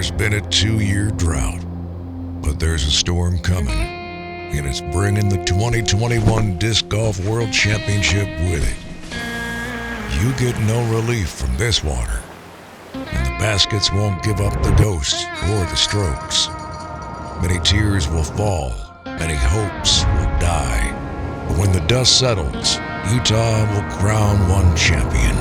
There's been a 2-year drought, but there's a storm coming, and it's bringing the 2021 Disc Golf World Championship with it. You get no relief from this water, and the baskets won't give up the ghosts or the strokes. Many tears will fall, many hopes will die, but when the dust settles, Utah will crown one champion.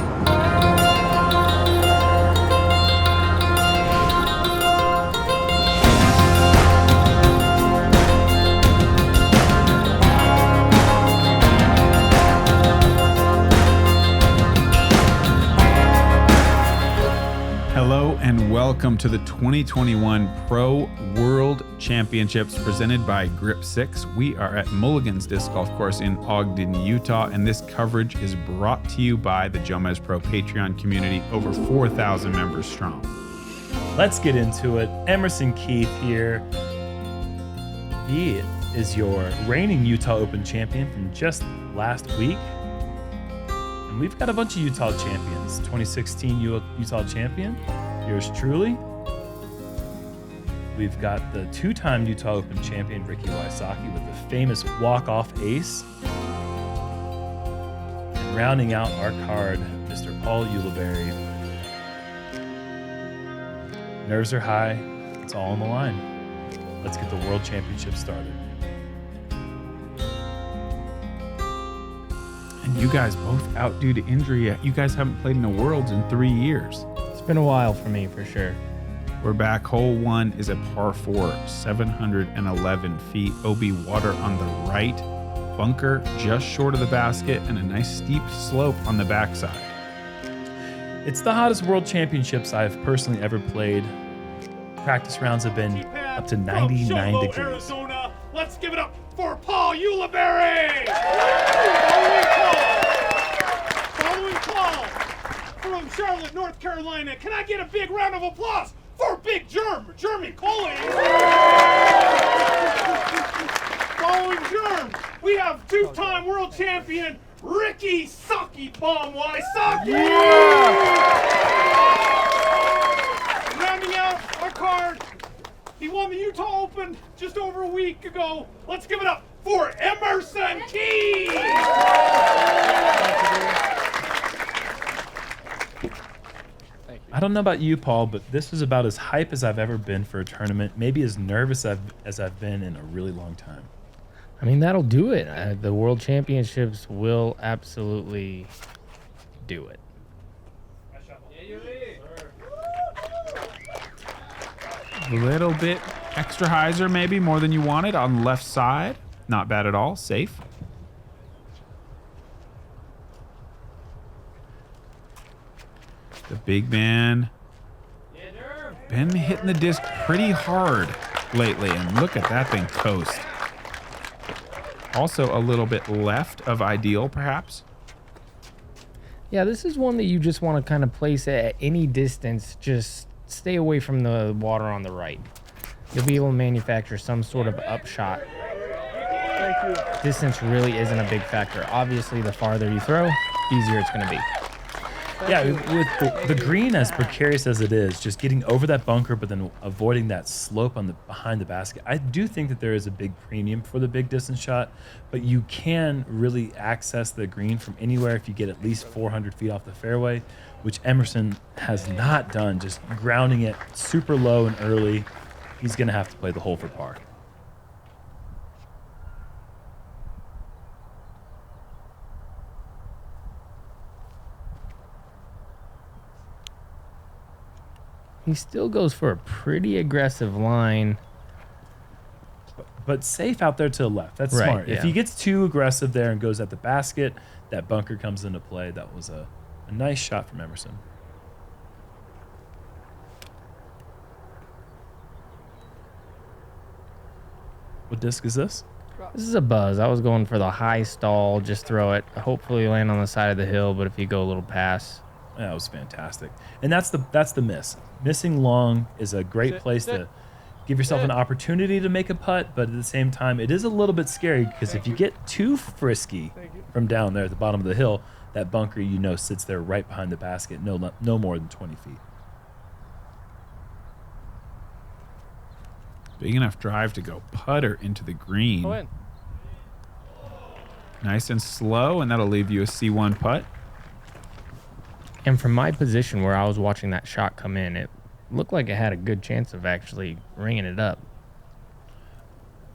Hello and welcome to the 2021 Pro World Championships presented by Grip 6. We are at Mulligans Disc Golf Course in Ogden, Utah, and this coverage is brought to you by the JomezPro Patreon community, over 4,000 members strong. Let's get into it. Emerson Keith here. He is your reigning Utah Open champion from just last week. And we've got a bunch of Utah champions. 2016 Utah champion, yours truly. We've got the two-time Utah Open champion, Wysocki, with the famous walk-off ace. And rounding out our card, Mr. Ulibarri. Nerves are high. It's all on the line. Let's get the World Championship started. And you guys both out due to injury. You guys haven't played in the Worlds in 3 years. It's been a while for me, for sure. We're back. Hole 1 is a par 4, 711 feet. OB water on the right. Bunker just short of the basket and a nice steep slope on the backside. It's the hottest World Championships I've personally ever played. Practice rounds have been up to 99 degrees. Arizona. Let's give it up for Paul Ulibarri! Following Paul from Charlotte, North Carolina. Can I get a big round of applause for Big Jerm, Koling? Following Jerm, we have two-time world champion Ricky Sucky Bomb Wysocki! Rounding out our card, he won the Utah Open just over a week ago. Let's give it up for Emerson Keith! I don't know about you, Paul, but this is about as hype as I've ever been for a tournament, maybe as nervous as I've been in a really long time. I mean, that'll do it. The World Championships will absolutely do it. A little bit extra hyzer, maybe more than you wanted on the left side. Not bad at all. Safe. The big man been hitting the disc pretty hard lately, and look at that thing coast. Also a little bit left of ideal, perhaps. Yeah, this is one that you just want to kind of place at any distance. Just stay away from the water on the right. You'll be able to manufacture some sort of upshot. Distance really isn't a big factor. Obviously, the farther you throw, easier it's going to be. Yeah, with the green, as precarious as it is, just getting over that bunker, but then avoiding that slope on behind the basket. I do think that there is a big premium for the big distance shot, but you can really access the green from anywhere if you get at least 400 feet off the fairway, which Emerson has not done. Just grounding it super low and early. He's going to have to play the hole for par. He still goes for a pretty aggressive line. But safe out there to the left. That's Right, smart. yeah. If he gets too aggressive there and goes at the basket, that bunker comes into play. That was a nice shot from Emerson. What disc is this? This is a buzz. I was going for the high stall. Just throw it. Hopefully land on the side of the hill, but if you go a little past. That was fantastic. And that's the miss. Missing long is a great place to give yourself an opportunity to make a putt, but at the same time, it is a little bit scary because if you get too frisky from down there at the bottom of the hill, that bunker, you know, sits there right behind the basket, no more than 20 feet. Big enough drive to go putter into the green. Go in. Nice and slow, and that'll leave you a C1 putt. And from my position where I was watching that shot come in, it looked like it had a good chance of actually ringing it up.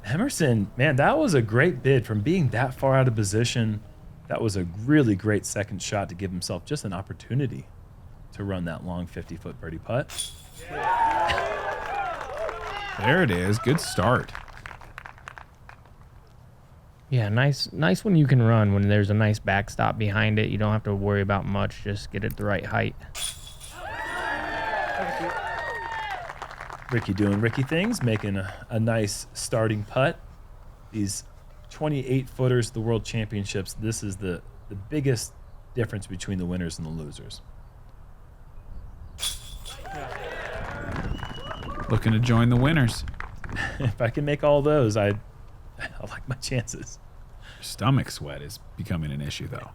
Emerson, man, that was a great bid from being that far out of position. That was a really great second shot to give himself just an opportunity to run that long 50-foot birdie putt. There it is. Good start. Yeah, nice when you can run when there's a nice backstop behind it. You don't have to worry about much. Just get it the right height. Ricky doing Ricky things, making a nice starting putt. These 28-footers, the World Championships, this is the biggest difference between the winners and the losers. Looking to join the winners. If I can make all those, I like my chances. Stomach sweat is becoming an issue, though.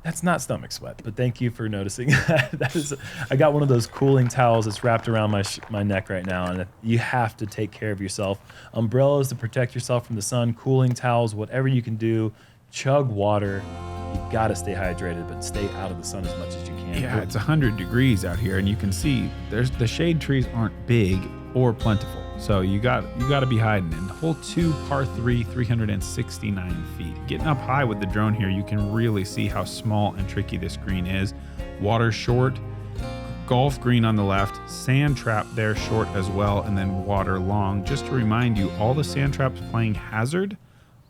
That's not stomach sweat, but thank you for noticing. That is, I got one of those cooling towels that's wrapped around my neck right now, and you have to take care of yourself. Umbrellas to protect yourself from the sun, cooling towels, whatever you can do. Chug water. You got to stay hydrated, but stay out of the sun as much as you can. Yeah, it's 100 degrees out here, and you can see the shade trees aren't big or plentiful. So you got to be hiding. And hole 2, par 3, 369 feet. Getting up high with the drone here, you can really see how small and tricky this green is. Water short, golf green on the left, sand trap there short as well, and then water long. Just to remind you, all the sand traps playing hazard,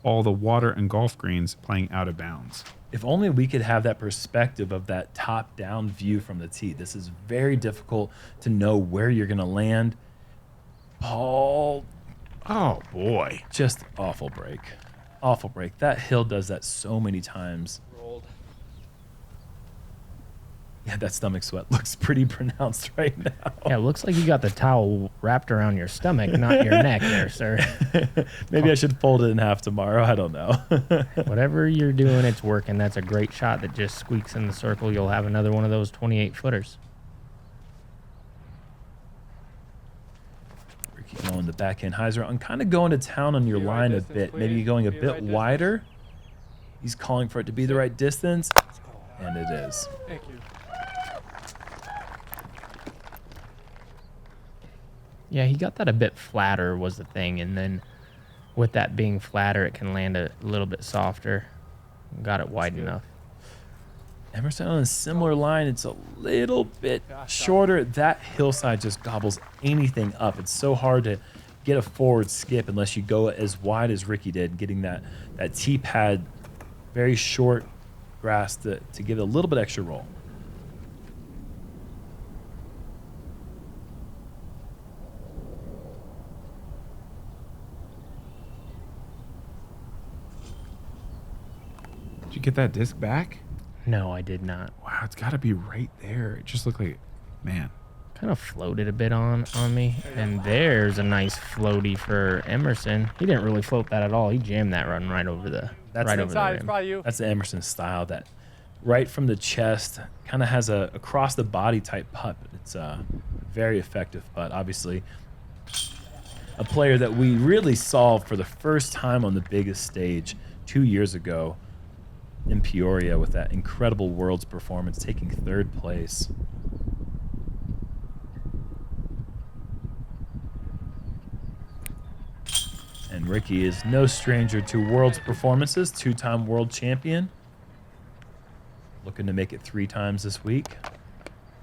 all the water and golf greens playing out of bounds. If only we could have that perspective of that top-down view from the tee. This is very difficult to know where you're going to land. Paul, Oh, boy. just awful break. Awful break. That hill does that so many times. Rolled. Yeah, that stomach sweat looks pretty pronounced right now. Yeah, it looks like you got the towel wrapped around your stomach, not your neck there, sir. Maybe I should fold it in half tomorrow. I don't know. Whatever you're doing, it's working. That's a great shot that just squeaks in the circle. You'll have another one of those 28-footers. Ricky going the backhand hyzer. I'm kind of going to town on your line a bit. Maybe going a bit wider. He's calling for it to be the right distance, and it is. Thank you. Yeah, he got that a bit flatter was the thing, and then with that being flatter, it can land a little bit softer. Got it wide enough. Emerson on a similar line. It's a little bit shorter. That hillside just gobbles anything up. It's so hard to get a forward skip unless you go as wide as Ricky did, getting that tee pad very short grass to give it a little bit extra roll. Did you get that disc back? No, I did not. Wow, it's got to be right there. It just looked like, man. Kind of floated a bit on me. And there's a nice floaty for Emerson. He didn't really float that at all. He jammed that run right over the That's right over the Inside, it's rim. probably you. That's the Emerson style, that right from the chest, kind of has a across the body type putt. It's a very effective putt. Obviously, a player that we really saw for the first time on the biggest stage 2 years ago in Peoria with that incredible Worlds performance, taking third place. And Ricky is no stranger to Worlds performances, two-time world champion. Looking to make it 3 times this week.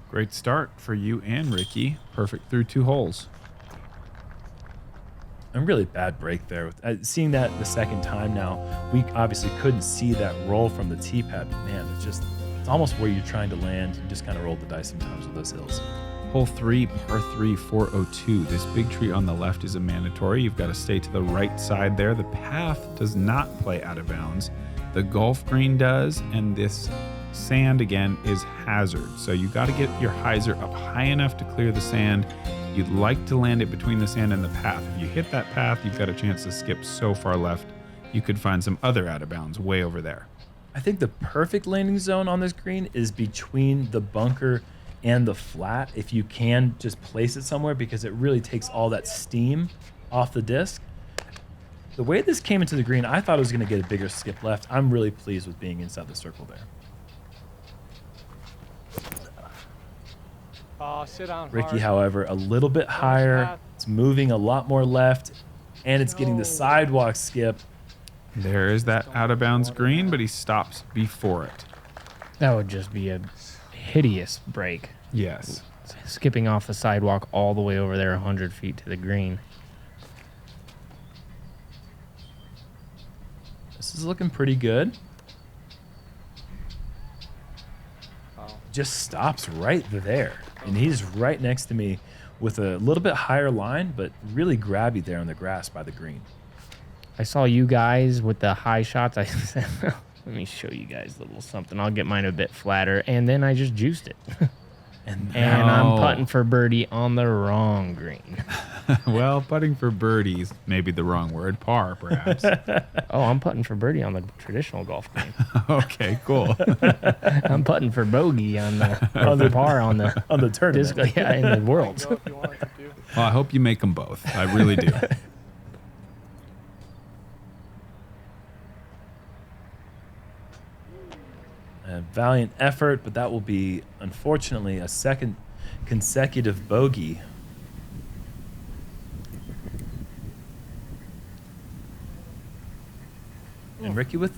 Great start for you and Ricky. Perfect through 2 holes. A really bad break there. Seeing that the second time now, we obviously couldn't see that roll from the tee pad. But man, it's almost where you're trying to land. You just kind of roll the dice sometimes with those hills. Hole 3, par 3, 402. This big tree on the left is a mandatory. You've got to stay to the right side there. The path does not play out of bounds. The golf green does, and this sand again is hazard. So you got to get your hyzer up high enough to clear the sand. You'd like to land it between the sand and the path. If you hit that path, you've got a chance to skip so far left. You could find some other out of bounds way over there. I think the perfect landing zone on this green is between the bunker and the flat, if you can just place it somewhere, because it really takes all that steam off the disc. The way this came into the green, I thought it was going to get a bigger skip left. I'm really pleased with being inside the circle there. Sit down. Ricky, however, a little bit higher. It's moving a lot more left, and it's getting the sidewalk skip. There is that out of bounds green, but he stops before it. That would just be a hideous break. Yes. Skipping off the sidewalk all the way over there 100 feet to the green. This is looking pretty good. Just stops right there. And he's right next to me with a little bit higher line, but really grabby there on the grass by the green. I saw you guys with the high shots. I said, let me show you guys a little something. I'll get mine a bit flatter. And then I just juiced it. And I'm putting for birdie on the wrong green. Well, putting for birdies, maybe the wrong word. Par, perhaps. Oh, I'm putting for birdie on the traditional golf green. Okay, cool. I'm putting for bogey on the par on the tournament. disc, yeah, in the world. Well, I hope you make them both. I really do. A valiant effort, but that will be, unfortunately, a second consecutive bogey. And Ricky with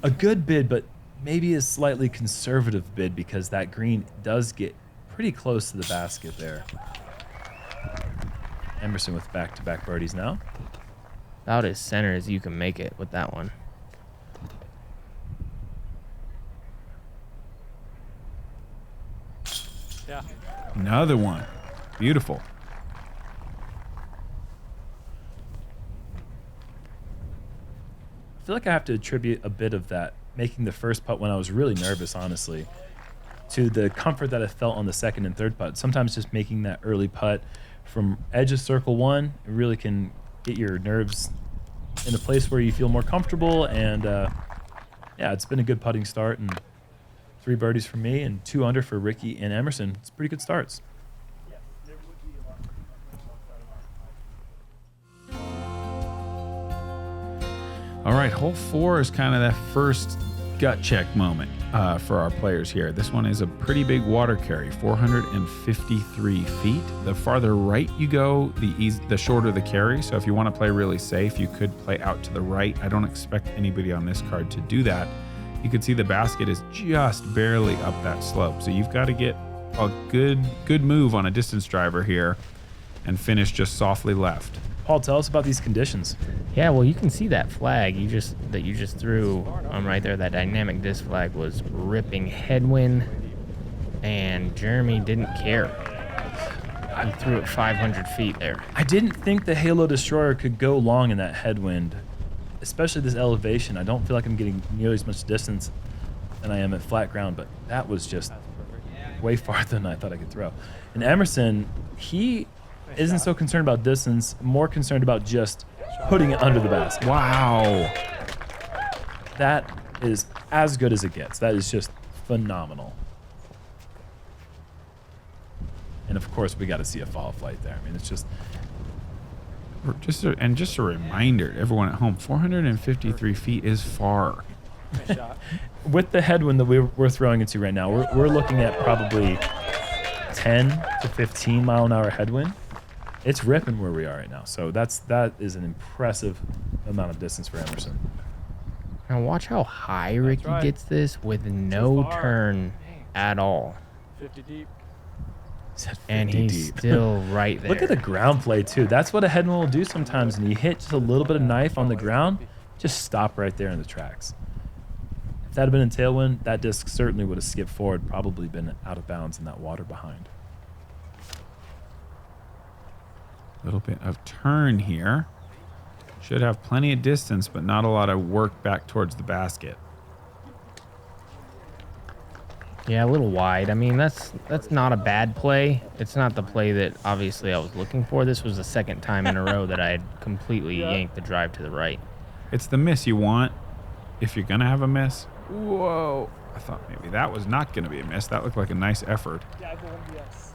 a good bid, but maybe a slightly conservative bid, because that green does get pretty close to the basket there. Emerson with back-to-back birdies now. About as center as you can make it with that one. Yeah. Another one. Beautiful. I feel like I have to attribute a bit of that, making the first putt when I was really nervous, honestly, to the comfort that I felt on the second and third putt. Sometimes just making that early putt from edge of circle one, it really can get your nerves in a place where you feel more comfortable. And yeah, it's been a good putting start, and 3 birdies for me and 2 under for Ricky and Emerson. It's pretty good starts. All right, hole 4 is kind of that first gut check moment for our players here. This one is a pretty big water carry, 453 feet. The farther right you go, the shorter the carry. So if you want to play really safe, you could play out to the right. I don't expect anybody on this card to do that. You can see the basket is just barely up that slope. So you've got to get a good move on a distance driver here and finish just softly left. Paul, tell us about these conditions. Yeah, well, you can see that flag you just threw right there. That dynamic disc flag was ripping headwind, and Jeremy didn't care. He threw it 500 feet there. I didn't think the Halo Destroyer could go long in that headwind, especially this elevation. I don't feel like I'm getting nearly as much distance than I am at flat ground, but that was just way farther than I thought I could throw. And Emerson, he isn't so concerned about distance, more concerned about just putting it under the basket. Wow. That is as good as it gets. That is just phenomenal. And of course, we got to see a fall flight there. I mean, it's just just a reminder to everyone at home, 453 feet is far. Nice shot. with the headwind that we're throwing into right now. We're looking at probably 10 to 15 mile an hour headwind. It's ripping where we are right now. So that is an impressive amount of distance for Emerson. Now watch how high Ricky gets this with no turn at all. 50 deep. And he's still right there. Look at the ground play too. That's what a headwind will do sometimes. And you hit just a little bit of knife on the ground, just stop right there in the tracks. If that had been in tailwind, that disc certainly would have skipped forward, probably been out of bounds in that water behind. A little bit of turn here. Should have plenty of distance, but not a lot of work back towards the basket. Yeah, a little wide. I mean, that's not a bad play. It's not the play that obviously I was looking for. This was the second time in a row that I had completely yanked the drive to the right. It's the miss you want if you're going to have a miss. Whoa. I thought maybe that was not going to be a miss. That looked like a nice effort. Yeah, I believe yes.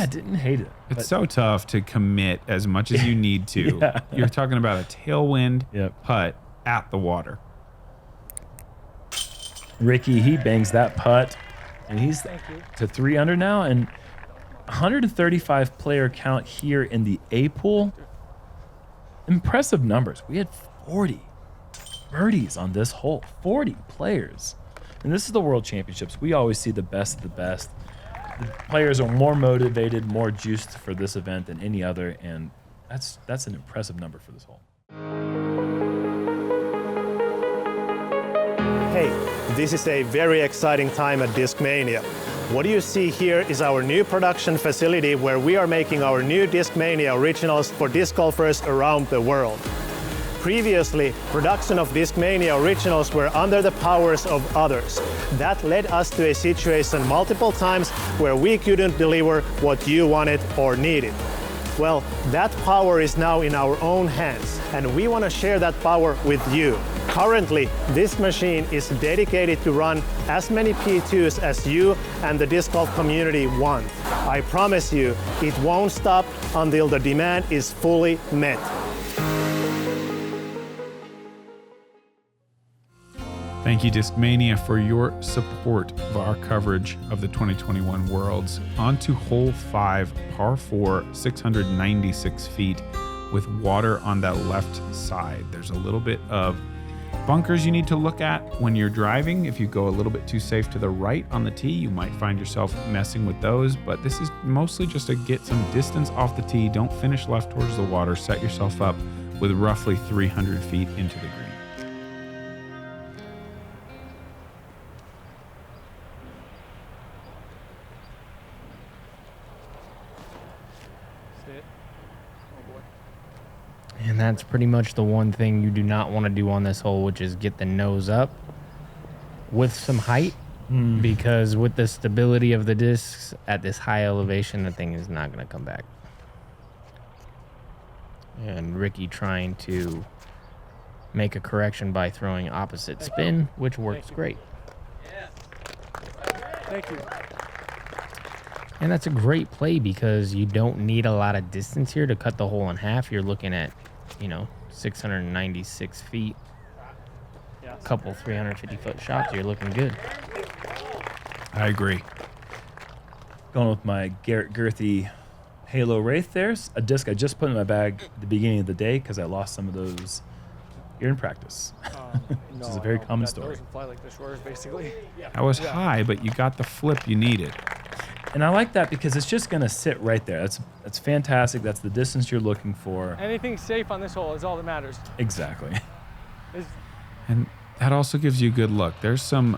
Didn't hate it. It's so tough to commit as much as you need to. Yeah. You're talking about a tailwind Yep. putt at the water. Ricky, he bangs that putt, and he's to 3 under now, and 135 player count here in the A pool. Impressive numbers. We had 40 birdies on this hole. 40 players. And this is the World Championships. We always see the best of the best. The players are more motivated, more juiced for this event than any other, and that's an impressive number for this hole. Hey, this is a very exciting time at Discmania. What you see here is our new production facility where we are making our new Discmania originals for disc golfers around the world. Previously, production of Discmania originals were under the powers of others. That led us to a situation multiple times where we couldn't deliver what you wanted or needed. Well, that power is now in our own hands, and we want to share that power with you. Currently, this machine is dedicated to run as many P2s as you and the disc golf community want. I promise you, it won't stop until the demand is fully met. Thank you, Discmania, for your support of our coverage of the 2021 Worlds. On to hole 5, par 4, 696 feet with water on that left side. There's a little bit of bunkers you need to look at when you're driving. If you go a little bit too safe to the right on the tee, you might find yourself messing with those, but this is mostly just to get some distance off the tee. Don't finish left towards the water. Set yourself up with roughly 300 feet into the green. And that's pretty much the one thing you do not want to do on this hole, which is get the nose up with some height, because with the stability of the discs at this high elevation, the thing is not going to come back. And Ricky trying to make a correction by throwing opposite spin, which works great. Thank you. And that's a great play because you don't need a lot of distance here to cut the hole in half. You're looking at, 696 feet, a couple 350-foot shots. You're looking good. I agree. Going with my Garrett Girthy Halo Wraith there's a disc I just put in my bag at the beginning of the day because I lost some of those here in practice. Which is a very common story. Doesn't fly like the shores, basically. That was high, but you got the flip you needed. And I like that because it's just going to sit right there. That's fantastic. That's the distance you're looking for. Anything safe on this hole is all that matters. Exactly. And that also gives you good look. There's some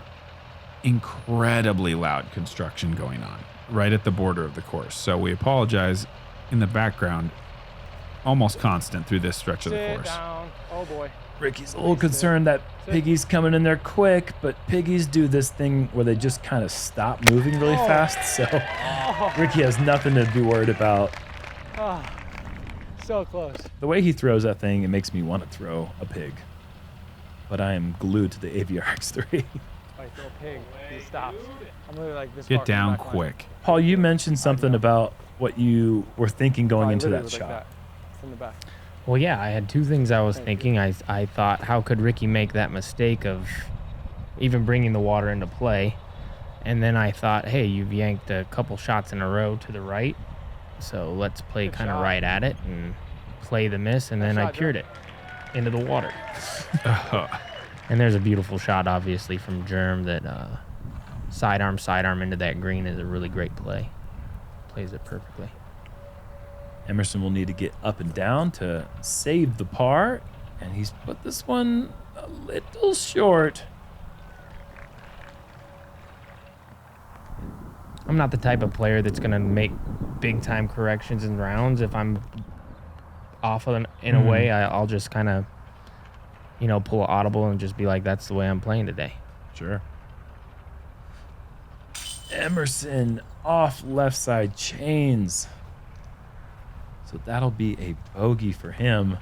incredibly loud construction going on right at the border of the course. So we apologize in the background, almost constant through this stretch of the Sit course. down. Oh boy. Ricky's a little concerned that Piggy's coming in there quick, but Piggies do this thing where they just kind of stop moving really fast. So Ricky has nothing to be worried about. Oh, so close. The way he throws that thing, it makes me want to throw a pig. But I am glued to the AVR X3. If I throw a pig, he stops. I'm literally like this. Get down quick. Paul, you mentioned something about what you were thinking going into that shot. Like that, from the back. Well, yeah, I had two things I was thinking. I thought, how could Ricky make that mistake of even bringing the water into play? And then I thought, hey, you've yanked a couple shots in a row to the right, so let's play kind of right at it and play the miss, and then I cured it into the water. And there's a beautiful shot, obviously, from Jerm that sidearm into that green is a really great play. Plays it perfectly. Emerson will need to get up and down to save the par, and he's put this one a little short. I'm not the type of player that's going to make big-time corrections in rounds. If I'm off in a way, I'll just kind of, pull an audible and just be like, that's the way I'm playing today. Sure. Emerson off left side chains. So that'll be a bogey for him.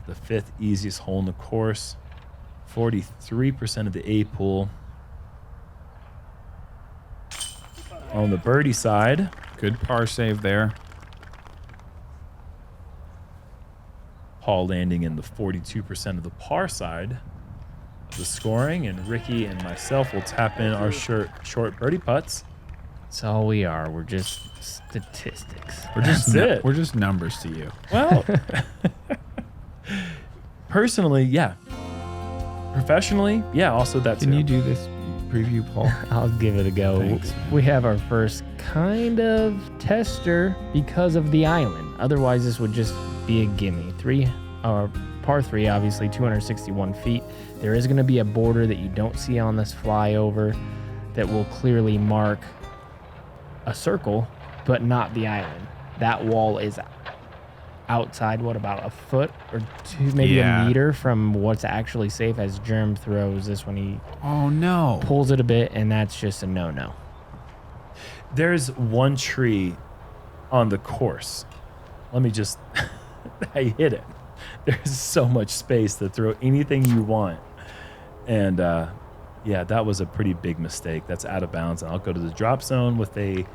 The 5th easiest hole in the course. 43% of the A pool. On the birdie side, Good par save there. Paul landing in the 42% of the par side of the scoring, and Ricky and myself will tap in our short birdie putts. That's all we are. We're just statistics. We're just it. We're just numbers to you. Well, personally, yeah. Professionally, yeah. Also, that's Can you do this preview, Paul? I'll give it a go. Thanks. We have our first kind of tester because of the island. Otherwise, this would just be a gimme. Par 3, obviously, 261 feet. There is going to be a border that you don't see on this flyover that will clearly mark a circle, but not the island. That wall is outside, what, about a foot or two, maybe a meter from what's actually safe as Jerm throws this when he pulls it a bit, and that's just a no-no. There's one tree on the course. Let me just... I hit it. There's so much space to throw anything you want. And yeah, that was a pretty big mistake. That's out of bounds. And I'll go to the drop zone with maybe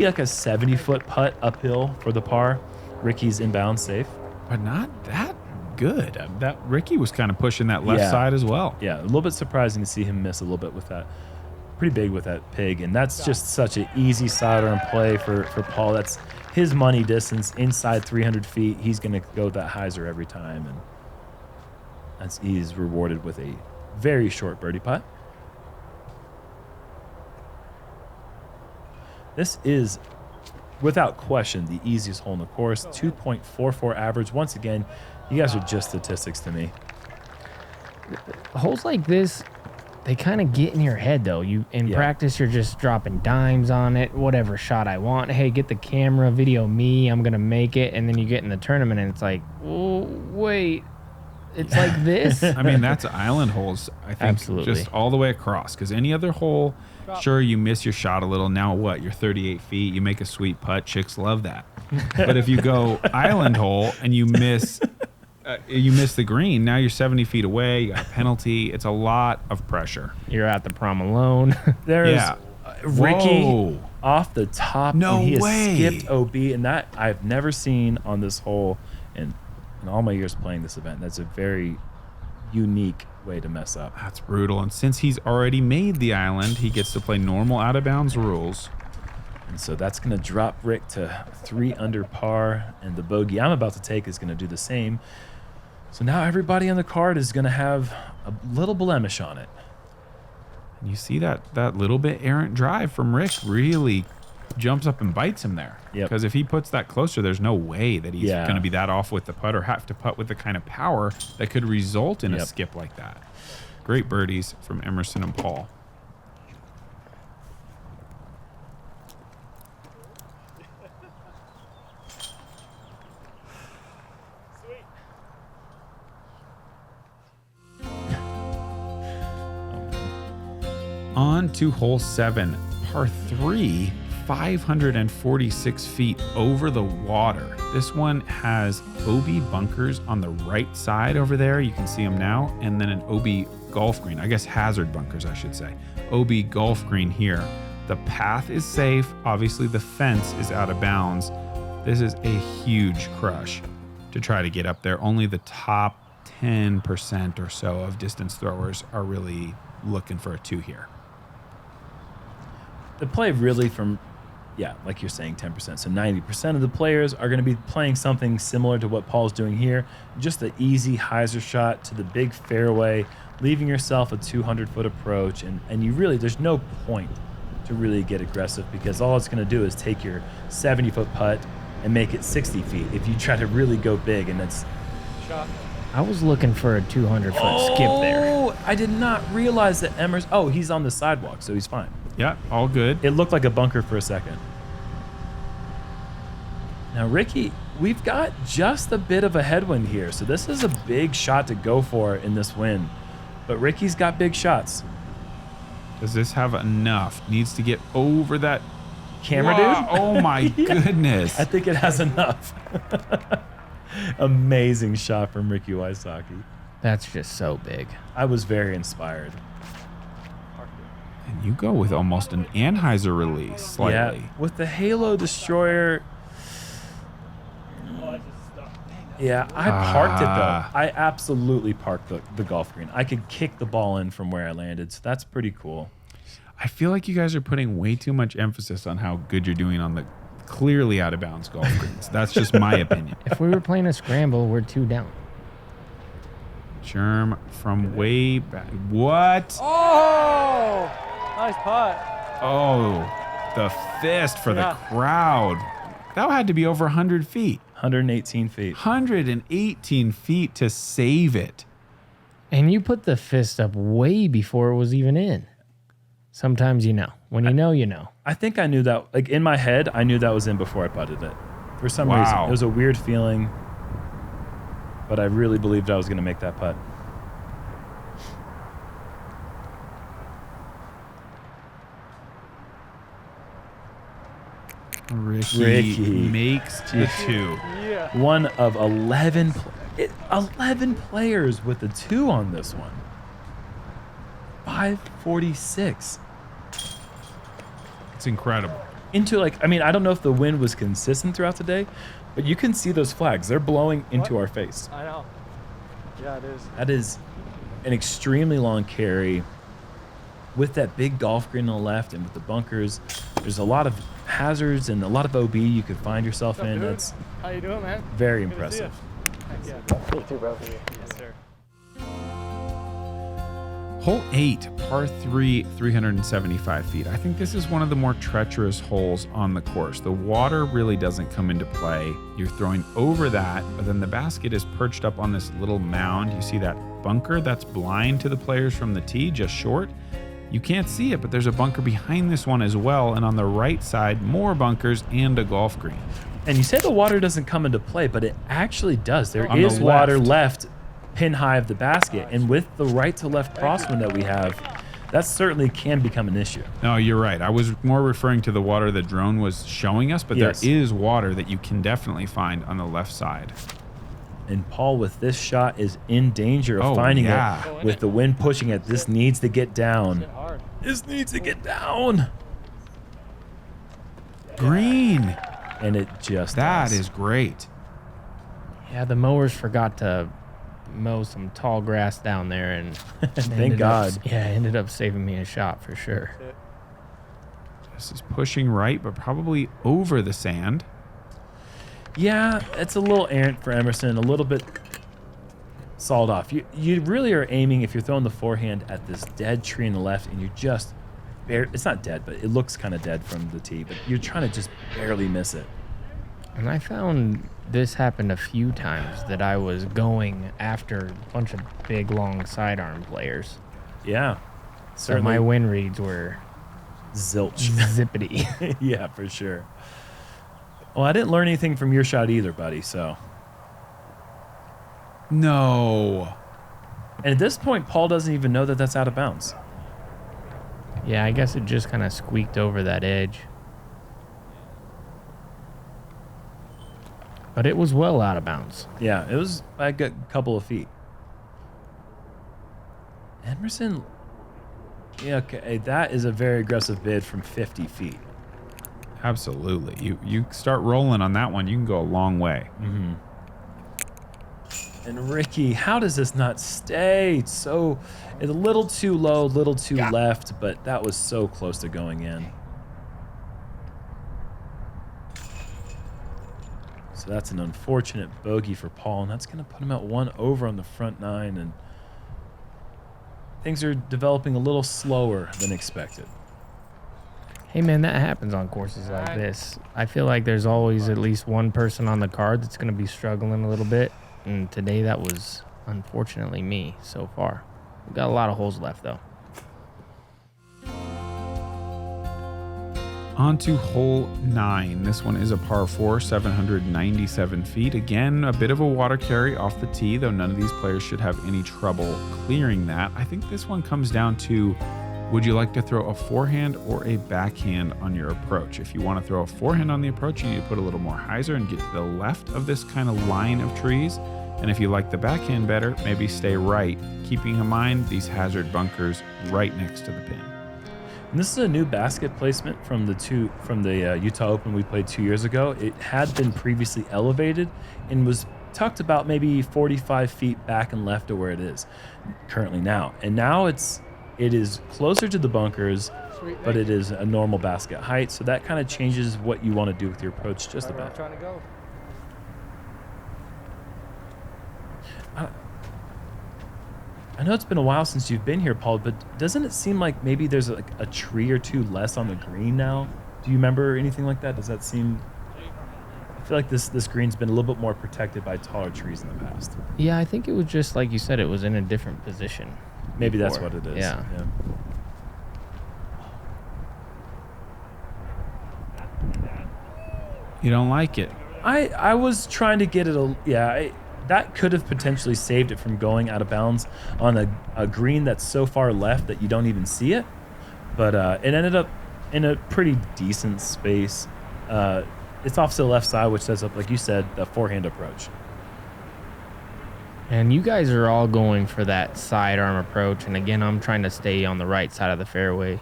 like a 70-foot putt uphill for the par. Ricky's inbound safe. But not that good. That Ricky was kind of pushing that left side as well. Yeah, a little bit surprising to see him miss a little bit with that. Pretty big with that pig. And that's just such an easy sidearm play for Paul. That's his money distance inside 300 feet. He's going to go that hyzer every time. And he's rewarded with a very short birdie putt. This is, without question, the easiest hole in the course. 2.44 average. Once again, you guys are just statistics to me. Holes like this, they kind of get in your head, though. In practice, you're just dropping dimes on it, whatever shot I want. Hey, get the camera, video me, I'm going to make it. And then you get in the tournament, and it's like, oh, wait, it's like this? I mean, that's island holes, I think, Absolutely. just all the way across. Because any other hole, sure, you miss your shot a little. Now what? You're 38 feet. You make a sweet putt. Chicks love that. But if you go island hole and you miss the green, now you're 70 feet away. You got a penalty. It's a lot of pressure. You're at the prom alone. There's Ricky Whoa. off the top. No and he way. has skipped OB, and that I've never seen on this hole in all my years playing this event. That's a very unique way to mess up. That's brutal. And since he's already made the island, he gets to play normal out of bounds rules. And so that's going to drop Rick to 3 under par, and the bogey I'm about to take is going to do the same. So now everybody on the card is going to have a little blemish on it. And you see that little bit errant drive from Rick really jumps up and bites him there. Yep. Because if he puts that closer, there's no way that he's going to be that off with the putt or have to putt with the kind of power that could result in a skip like that. Great birdies from Emerson and Paul. On to hole 7, par 3, 546 feet over the water. This one has OB bunkers on the right side over there. You can see them now. And then an OB golf green. I guess hazard bunkers, I should say. OB golf green here. The path is safe. Obviously, the fence is out of bounds. This is a huge crush to try to get up there. Only the top 10% or so of distance throwers are really looking for a 2 here. The play really from, like you're saying, 10%. So 90% of the players are going to be playing something similar to what Paul's doing here. Just the easy hyzer shot to the big fairway, leaving yourself a 200-foot approach. And you really, there's no point to really get aggressive because all it's going to do is take your 70-foot putt and make it 60 feet if you try to really go big. And that's... I was looking for a 200-foot skip there. Oh, I did not realize that Emerson... Oh, he's on the sidewalk, so he's fine. Yeah, all good. It looked like a bunker for a second. Now, Ricky, we've got just a bit of a headwind here, so this is a big shot to go for in this win. But Ricky's got big shots. Does this have enough? Needs to get over that Camera, Wow, dude? Oh my goodness. I think it has enough. Amazing shot from Ricky Wysocki. That's just so big. I was very inspired. And you go with almost an Anheuser release slightly. Yeah, with the Halo Destroyer. Yeah, I parked it though. I absolutely parked the golf green. I could kick the ball in from where I landed, so that's pretty cool. I feel like you guys are putting way too much emphasis on how good you're doing on the clearly out of bounds golf greens. That's just my opinion. If we were playing a scramble, we're 2 down. Jerm from way back. What? Oh, nice putt. Oh, the fist for the crowd. That had to be over 100 feet. 118 feet. 118 feet to save it. And you put the fist up way before it was even in. Sometimes you know. When you know, you know. I think I knew that. Like in my head, I knew that was in before I putted it. For some reason, it was a weird feeling. But I really believed I was going to make that putt. Ricky makes the 2. Yeah. One of 11 players with the 2 on this one. 546. It's incredible. Into like, I mean, I don't know if the wind was consistent throughout the day, but you can see those flags. They're blowing into our face. I know. Yeah, it is. That is an extremely long carry with that big golf green on the left and with the bunkers. There's a lot of hazards and a lot of OB you could find yourself in. Dude? That's How you doing, man? very Good to see impressive. you. Yeah. You too, bro. Yes, sir. Hole 8, par 3, 375 feet. I think this is one of the more treacherous holes on the course. The water really doesn't come into play. You're throwing over that, but then the basket is perched up on this little mound. You see that bunker that's blind to the players from the tee, just short. You can't see it, but there's a bunker behind this one as well, and on the right side, more bunkers and a golf green. And you say the water doesn't come into play, but it actually does. There On is the water left. left pin high of the basket, and with the right to left crosswind that we have, that certainly can become an issue. No, you're right. I was more referring to the water the drone was showing us, but Yes. there is water that you can definitely find on the left side. And Paul, with this shot, is in danger of Oh, finding yeah. it. With the wind pushing it, this needs to get down. Hit hard. This needs to get down. Green. And it just That does. is great. Yeah, the mowers forgot to mow some tall grass down there, and Thank God. Ended up saving me a shot for sure. This is pushing right, but probably over the sand. Yeah, it's a little errant for Emerson, a little bit sawed off. You really are aiming, if you're throwing the forehand, at this dead tree on the left, and you're just it's not dead, but it looks kind of dead from the tee, but you're trying to just barely miss it. And I found this happened a few times that I was going after a bunch of big, long sidearm players. Yeah, So certainly. my win reads were Zilch. zippity. Yeah, for sure. Well, I didn't learn anything from your shot either, buddy, so. No. And at this point, Paul doesn't even know that that's out of bounds. Yeah, I guess it just kind of squeaked over that edge. But it was well out of bounds. Yeah, it was by a good couple of feet. Emerson, yeah, okay, that is a very aggressive bid from 50 feet. Absolutely. You start rolling on that one, you can go a long way. Mm-hmm. And Ricky, how does this not stay? It's a little too low, a little too left, but that was so close to going in. So that's an unfortunate bogey for Paul, and that's going to put him at 1 over on the front 9, and things are developing a little slower than expected. Hey man, that happens on courses like this. I feel like there's always at least one person on the card that's going to be struggling a little bit. And today that was unfortunately me so far. We've got a lot of holes left though. On to hole 9. This one is a par 4, 797 feet. Again, a bit of a water carry off the tee, though none of these players should have any trouble clearing that. I think this one comes down to Would you like to throw a forehand or a backhand on your approach? If you want to throw a forehand on the approach, you need to put a little more hyzer and get to the left of this kind of line of trees. And if you like the backhand better, maybe stay right, keeping in mind these hazard bunkers right next to the pin. And this is a new basket placement from the Utah Open we played 2 years ago. It had been previously elevated and was tucked about maybe 45 feet back and left of where it is currently now. And now it is closer to the bunkers, but it is a normal basket height. So that kind of changes what you want to do with your approach just a bit. Trying to go. I know it's been a while since you've been here, Paul, but doesn't it seem like maybe there's like a tree or two less on the green now? Do you remember anything like that? Does that seem... I feel like this green's been a little bit more protected by taller trees in the past. Yeah, I think it was just like you said, it was in a different position. Maybe that's before. what it is. Yeah. You don't like it? I was trying to get it that could have potentially saved it from going out of bounds on a green that's so far left that you don't even see it. But it ended up in a pretty decent space. It's off to the left side, which sets up, like you said, the forehand approach. And you guys are all going for that sidearm approach. And again, I'm trying to stay on the right side of the fairway,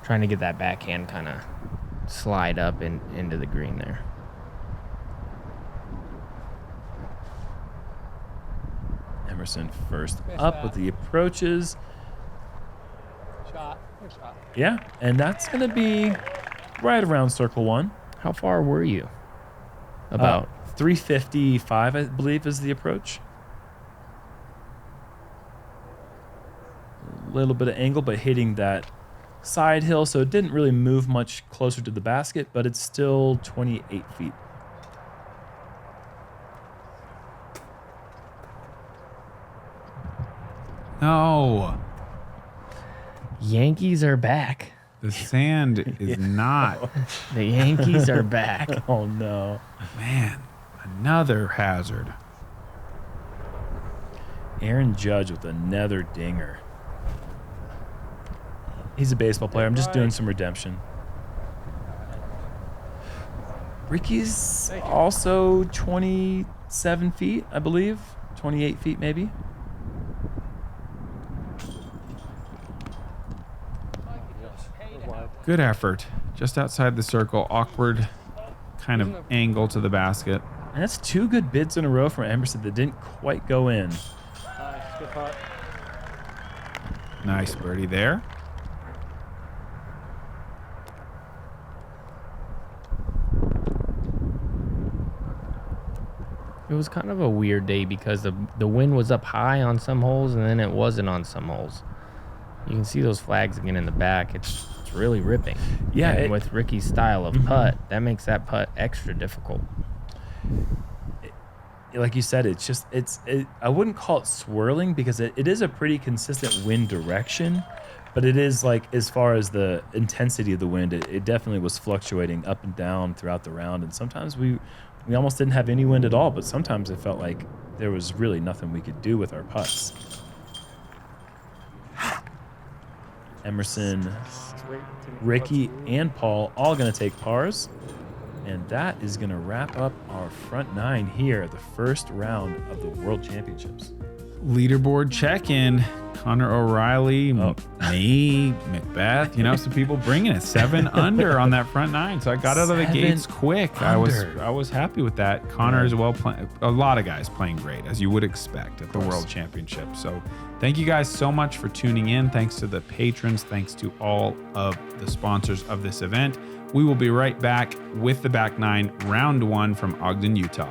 trying to get that backhand kind of slide up into the green there. Emerson first up with the approaches. Good shot. Yeah, and that's going to be right around circle one. How far were you? About 355, I believe, is the approach. A little bit of angle, but hitting that side hill, so it didn't really move much closer to the basket, but it's still 28 feet. No. Yankees are back. The sand is not. The Yankees are back. Oh, no. Man, another hazard. Aaron Judge with another dinger. He's a baseball player. I'm just doing some redemption. Ricky's also 27 feet, I believe. 28 feet, maybe. Good effort. Just outside the circle. Awkward kind of angle to the basket. And that's two good bids in a row from Emerson that didn't quite go in. Nice, good putt. Nice birdie there. It was kind of a weird day because the wind was up high on some holes and then it wasn't on some holes. You can see those flags again in the back. It's really ripping. Yeah. And with Ricky's style of putt, that makes that putt extra difficult. Like you said, I wouldn't call it swirling because it is a pretty consistent wind direction, but it is like, as far as the intensity of the wind, it definitely was fluctuating up and down throughout the round. And sometimes we almost didn't have any wind at all, but sometimes it felt like there was really nothing we could do with our putts. Emerson, Ricky, and Paul all going to take pars. And that is going to wrap up our front nine here at the first round of the World Championships. Leaderboard check-in. Connor O'Reilly, me, Macbeth, some people bringing it 7 under on that front nine. So I got out of the gates quick. I was happy with that. Connor is well playing. A lot of guys playing great, as you would expect at the World Championship. So thank you guys so much for tuning in. Thanks to the patrons. Thanks to all of the sponsors of this event. We will be right back with the back nine, round 1 from Ogden, Utah.